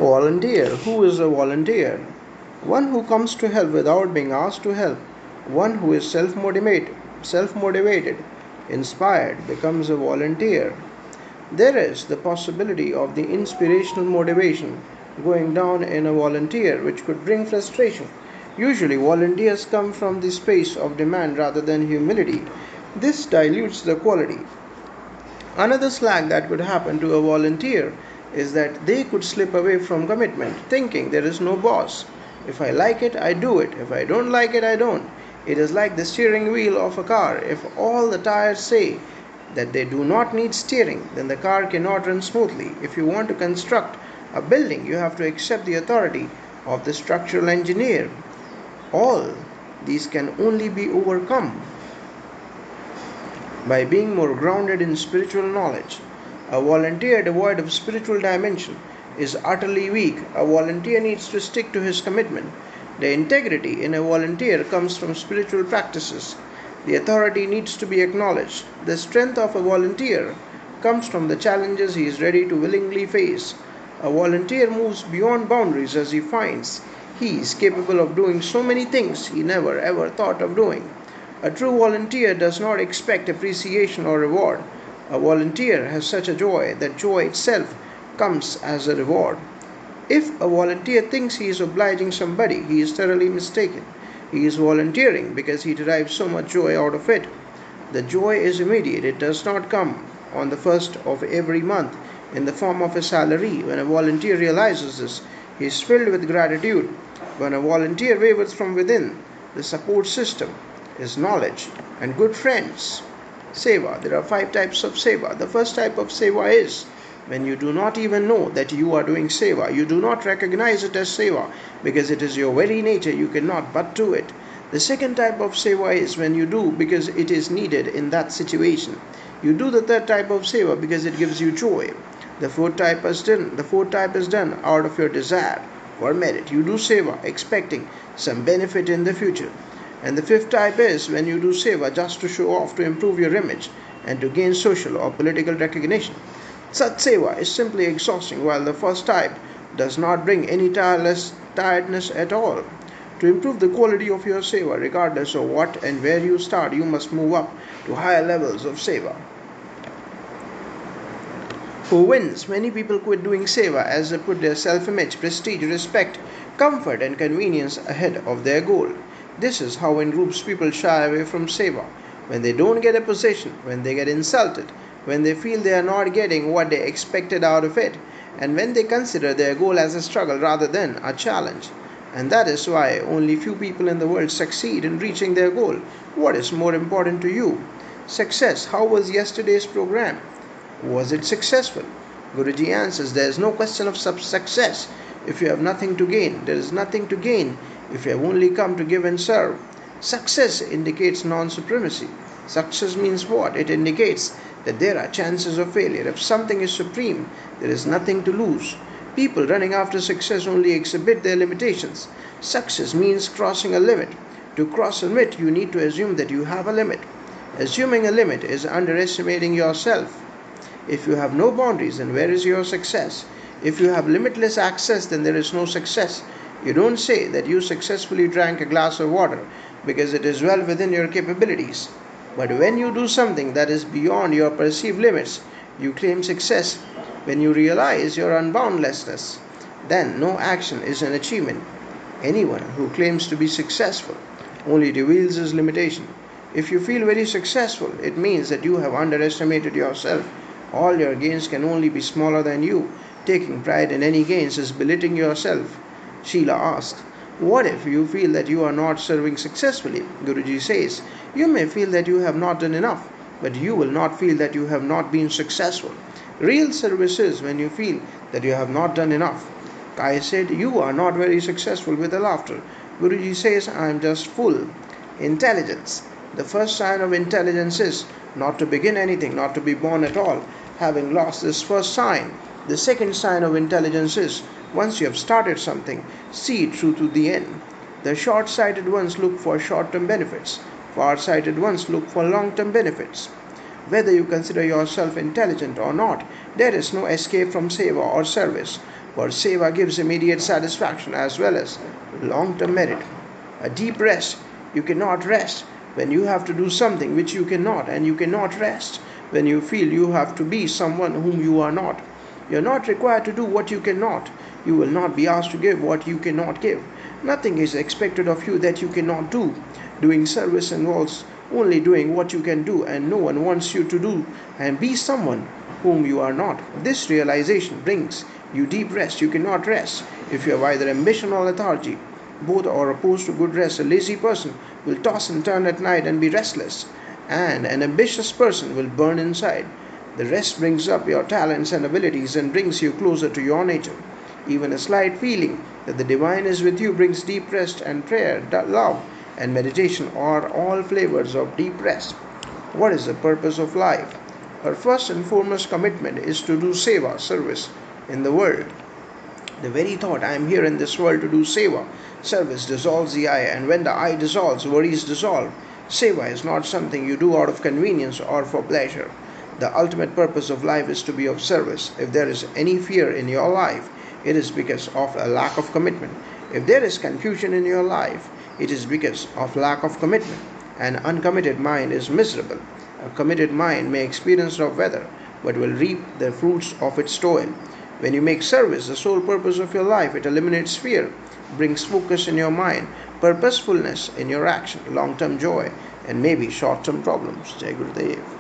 Volunteer. Who is a volunteer? One who comes to help without being asked to help. One who is self motivated, inspired, becomes a volunteer. There is the possibility of the inspirational motivation going down in a volunteer, which could bring frustration. Usually, volunteers come from the space of demand rather than humility. This dilutes the quality. Another slack that could happen to a volunteer is that they could slip away from commitment, thinking there is no boss. If I like it, I do it. If I don't like it, I don't. It is like the steering wheel of a car. If all the tires say that they do not need steering, then the car cannot run smoothly. If you want to construct a building, you have to accept the authority of the structural engineer. All these can only be overcome by being more grounded in spiritual knowledge. A volunteer devoid of spiritual dimension is utterly weak. A volunteer needs to stick to his commitment. The integrity in a volunteer comes from spiritual practices. The authority needs to be acknowledged. The strength of a volunteer comes from the challenges he is ready to willingly face. A volunteer moves beyond boundaries as he finds he is capable of doing so many things he never ever thought of doing. A true volunteer does not expect appreciation or reward. A volunteer has such a joy that joy itself comes as a reward. If a volunteer thinks he is obliging somebody, he is thoroughly mistaken. He is volunteering because he derives so much joy out of it. The joy is immediate, it does not come on the first of every month in the form of a salary. When a volunteer realizes this, he is filled with gratitude. When a volunteer wavers from within, the support system is knowledge and good friends. Seva. There are 5 types of seva. The first type of seva is when you do not even know that you are doing seva. You do not recognize it as seva because it is your very nature. You cannot but do it. The second type of seva is when you do because it is needed in that situation. You do the third type of seva because it gives you joy. The fourth type is done out of your desire for merit. You do seva expecting some benefit in the future. And the fifth type is when you do seva just to show off, to improve your image, and to gain social or political recognition. Such seva is simply exhausting, while the first type does not bring any tiredness at all. To improve the quality of your seva, regardless of what and where you start, you must move up to higher levels of seva. Who wins? Many people quit doing seva as they put their self-image, prestige, respect, comfort, and convenience ahead of their goal. This is how in groups people shy away from seva. When they don't get a position, when they get insulted, when they feel they are not getting what they expected out of it, and when they consider their goal as a struggle rather than a challenge. And that is why only few people in the world succeed in reaching their goal. What is more important to you? Success. How was yesterday's program? Was it successful? Guruji answers, there is no question of success if you have nothing to gain. There is nothing to gain if you have only come to give and serve. Success indicates non-supremacy. Success means what? It indicates that there are chances of failure. If something is supreme, there is nothing to lose. People running after success only exhibit their limitations. Success means crossing a limit. To cross a limit, you need to assume that you have a limit. Assuming a limit is underestimating yourself. If you have no boundaries, then where is your success? If you have limitless access, then there is no success. You don't say that you successfully drank a glass of water because it is well within your capabilities. But when you do something that is beyond your perceived limits, you claim success. When you realize your unboundlessness, then no action is an achievement. Anyone who claims to be successful only reveals his limitation. If you feel very successful, it means that you have underestimated yourself. All your gains can only be smaller than you. Taking pride in any gains is belittling yourself. Sheila asked, what if you feel that you are not serving successfully? Guruji says, you may feel that you have not done enough, but you will not feel that you have not been successful. Real service is when you feel that you have not done enough. Kai said, you are not very successful, with a laughter. Guruji says, I am just full. Intelligence. The first sign of intelligence is not to begin anything, not to be born at all. Having lost this first sign, the second sign of intelligence is once you have started something, see it through to the end. The short-sighted ones look for short-term benefits. Far-sighted ones look for long-term benefits. Whether you consider yourself intelligent or not, there is no escape from seva or service. For seva gives immediate satisfaction as well as long term merit. A deep rest. You cannot rest when you have to do something which you cannot, and you cannot rest when you feel you have to be someone whom you are not. You are not required to do what you cannot. You will not be asked to give what you cannot give. Nothing is expected of you that you cannot do. Doing service involves only doing what you can do, and no one wants you to do and be someone whom you are not. This realization brings you deep rest. You cannot rest if you have either ambition or lethargy. Both are opposed to good rest. A lazy person will toss and turn at night and be restless, and an ambitious person will burn inside. The rest brings up your talents and abilities and brings you closer to your nature. Even a slight feeling that the divine is with you brings deep rest, and prayer, love, and meditation are all flavors of deep rest. What is the purpose of life? Our first and foremost commitment is to do seva, service, in the world. The very thought I am here in this world to do seva, service, dissolves the I, and when the I dissolves, worries dissolve. Seva is not something you do out of convenience or for pleasure. The ultimate purpose of life is to be of service. If there is any fear in your life, it is because of a lack of commitment. If there is confusion in your life, it is because of lack of commitment. An uncommitted mind is miserable. A committed mind may experience rough weather, but will reap the fruits of its toil. When you make service the sole purpose of your life, it eliminates fear, brings focus in your mind, purposefulness in your action, long-term joy, and maybe short-term problems. Jai Gurudev.